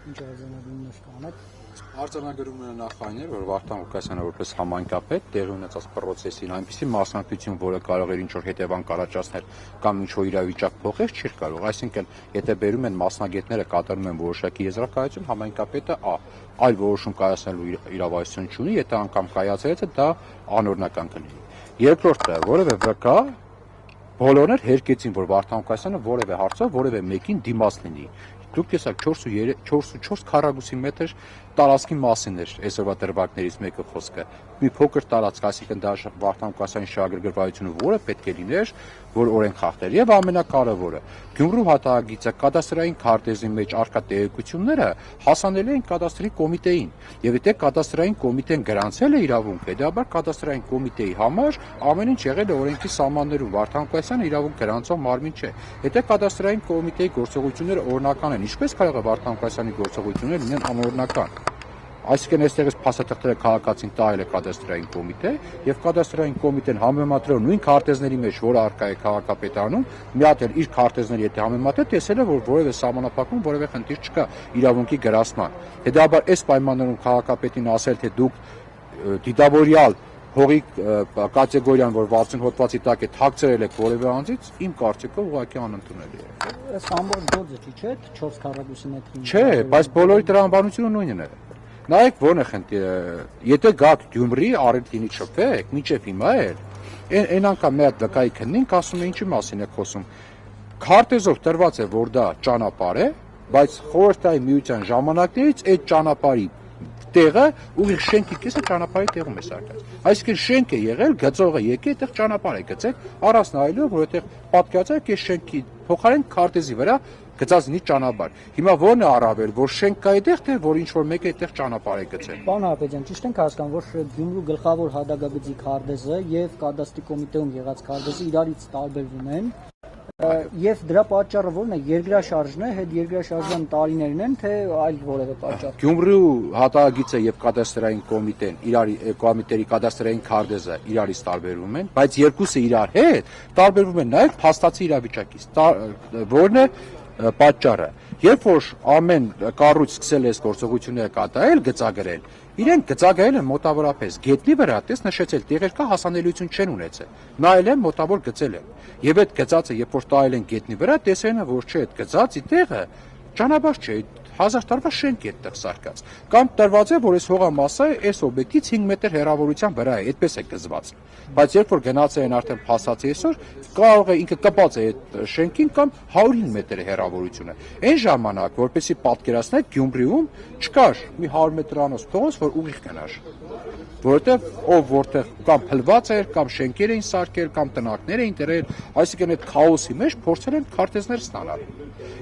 Ինչ արձանագրումներ կանեք։ Արձանագրումները նախ այն էր, որ Վարդան Ղուկասյանը որպես համայնքապետ տեղի ունեցած պրոցեսին այնպիսի մասնակցություն, որը կարող էր ինչ-որ հետևանք առաջացնել կամ ինչ-որ իրավիճակ փոխել, չէր կարող։ Այսինքն, եթե բերում են մասնագետները կատարում են որոշակի եզրակացություն, համայնքապետը այլ որոշում կայացնելու իրավասություն չունի, եթե անգամ կայացրեց, դա անօրինական կլինի։ Երկրորդը, որևէ վկա բոլորն էլ հերկեցին, որ Վարդան Ղուկասյանը որևէ հարցով որևէ մեկին դիմաց լինի։ Դուք տեսակ 4.4 քառակուսի մետր տարածքի մասին էր այսօրվա դրվագներից մեկը խոսքը։ Մի փոքր տարածք, այսինքն դա Վարդան Ղուկասյանի շահագրգռվածությունը, որը պետք է լիներ, որ օրենք խախտեր։ Եվ ամենակարևորը, Գյումրու հատակագիծը կադաստրային քարտեզի մեջ առկա տեղեկությունները հասանելի են կադաստրի կոմիտեին։ Եվ եթե կադաստրային կոմիտեն գրանցել է իրավունք, հետաբար կադաստրային կոմիտեի համար ամեն ինչ եղել է օրենքի սահմաններում։ Վարդան Ղուկասյանը իրավունք գրանցող մարմին չէ։ Եթե կադաստրային կոմիտեի գործողությունները օրինական են, ինչպես կարող է Վարդան Ղուկասյանի գործողությունները լինեն անօրինական։ Այսինքն այստեղից փաստաթղթերը քաղաքացին տալ է կադաստրային կոմիտե եւ կադաստրային կոմիտեն համեմատրելով նույն քարտեզների մեջ, որը առկա է քաղաքապետարանում, մի հատ էլ իր քարտեզների հետ համեմատրել տեսել է, որ որևէ սահմանափակում, որևէ խնդիր չկա իրավունքի գրասման։ Հետաբար այս պայմաններում քաղաքապետին ասել, թե դուք դիտավորյալ հողի կատեգորիան, որ 60 հոդվածի տակ է թաքցրել եք որևէ անձից, իմ կարծիքով ուղղակի անընդունելի է։ Այս ամբողջ գործը չի, չէ՞, 4 քառակուսի մետրի։ Չէ, բայց բոլորի տրամաբանությունը նույնն է։ Նայեք ո՞րն է խնդիրը, եթե գաք Գյումրի առիթինի շփվեք, մինչև հիմա էլ այն անգամ մի հատ վկայի քննինք, ասում է ինչի մասին է խոսում։ Քարտեզով տրված է, որ դա ճանապարհ է, բայց խորհրդային միության ժամանակներից այդ ճանապարհի տեղը ուղիղ շենքի կեսը ճանապարհի տեղում է սարքած։ Այսինքն շենք է եղել, գծողը եկել, այդտեղ ճանապարհ է գծել, առանց նայելու, որ այդտեղ պատկացած է շենքի փոխարեն քարտեզի վրա գծած նի ճանապարհ։ Հիմա ո՞րն է առավել, որ շենք կա այդտեղ, թե որ ինչ որ մեկը այդտեղ ճանապարհ է գծել։ Պարոն Հարապետյան, ճիշտ ենք հասկանում, որ Գյումրու գլխավոր հատակագծի քարտեզը եւ կադաստրի կոմիտեում եղած քարտեզը իրարից տարբերվում են։ Եվ դրա պատճառը ո՞րն է, երկրաշարժն է, հետ երկրաշարժյան տարիներն են, թե այլ որևէ պատճառ։ Գյումրու հատակագիծը եւ կադաստրային կոմիտեն, կոմիտեի կադաստրային քարտեզը իրարից տարբերվում են, բայց երկուսը իրար հետ տարբերվում են նաեւ փաստացի իրավիճակից, որն է պատճառը։ Երբ որ ամեն կառույց սկսել է այս գործողությունները կատարել, գծագրել, իրենք գծագրել են մոտավորապես գետնի վրա, տես նշեցել, տեղեր կա հասանելիություն չեն ունեցել։ Նայել են, մոտավոր գծել են։ Եւ այդ գծածը, երբ որ տայել են գետնի վրա, տեսել են, որ չէ, այդ գծածի տեղը ճանապարհ չէ, 1000 տարվա շենք է այդտեղ սարքած։ Կամ տրված է, որ այս հողամասը այս օբյեկտից 5 մետր հեռավորության վրա է, այդպես է գծված։ Բայց երբ որ գնացել են արդեն փաստացի այսօր, կարող է ինքը կպած է այդ շենքին կամ 105 մետր հեռավորությունը։ Այն ժամանակ, որպեսզի պատկերացնեք, Գյումրիում չկար մի 100 մետրանոց փողոց, որ ուղիղ գնար։ Որովհետև ով որտեղ կամ փլված էր, կամ շենքեր էին սարքել, կամ տնակներ էին դրել, այսինքն այդ քաոսի մեջ փորձել են քարտեզներ ստանալ։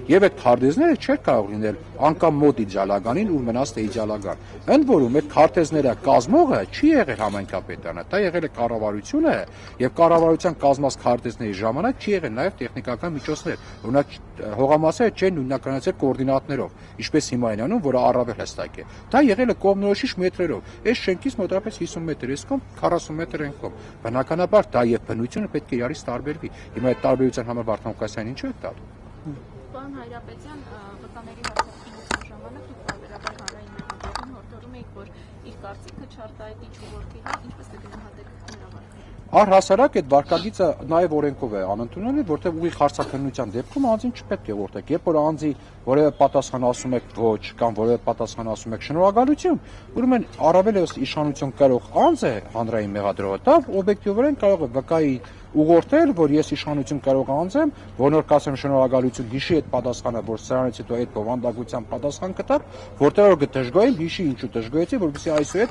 Եվ այդ քարտեզները չէր կարող լինել անկամ մոտ իդեալականին, ուր մնաց թե իդեալական։ Ընդ որում այդ քարտեզները կազմողը չի եղել համայնքապետարանը, դա եղել է կառավարությունը, եւ կառավարության կազմած քարտեզների ժամանակ չի եղել նաեւ տեխնիկական միջոցներ։ Օրինակ հողամասերը չեն նույնականացել կոորդինատներով, ինչպես հիմա են անում, որը առավել հստակ է։ Դա եղել է կողմնորոշիչ մետրերով։ Այս շենքից մոտավորապես 50 մետր էս կողմ, 40 մետր այն կողմ։ Բնականաբար դա եւ բնությունը պետք է իրարից տարբերվի։ Հիմա այդ տարբերության համար Վարդան Ղուկասյանն ինչ է տալ։ Պարոն Հայրապետյան, վկաների հարցակցության ժամանակ դուք բարբերաբար հանրային մեղադրանքին հորդորում եք, որ իր կարծիքը չարտահայտի ժողովրդի հետ, ինչպես է գնահատեք հրավառքը։ Առհասարակ այդ վարկագիծը նաև օրենքով է անընդունելի, որտեղ ուղիղ հարցաքննության դեպքում անձին չպետք է որդեք։ Երբ որ անձի որևէ պատասխան ասում եք ոչ կամ որևէ պատասխան ասում եք շնորհակալություն, ուրեմն առավել եւս իշխանություն կարող անձ է հանրային մեղադրողը, դա օբյեկտիվորեն կարող է վկայի ուղղորդել, որ ես իշխանություն կարող անձ եմ, որ նոր կասեմ շնորհակալություն, հիշի այդ պատասխանը, որ սրանից հետո այդ բովանդակության պատասխան կտակ, որտեղ որ կդժգոհեմ, հիշի ինչու դժգոհեցի, որովհետեւ այսուհետ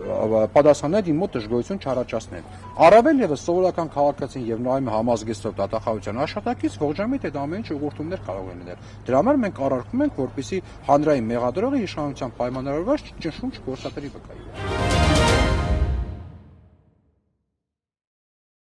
պատասխաններ իմ մոտ դժգոհություն չառաջացնեն։ Առավել եւս սովորական քաղաքացին եւ նայում համազգեստով դատախազության աշխատակից ողջամիտ այդ ամեն ինչ ուղղորդումներ կարող են լինել։ Դրա համար մենք առարկում ենք, որպեսզի հանրային մեղադրողը իշխանության պայմանավորված ճնշում չգործադրի վկայի։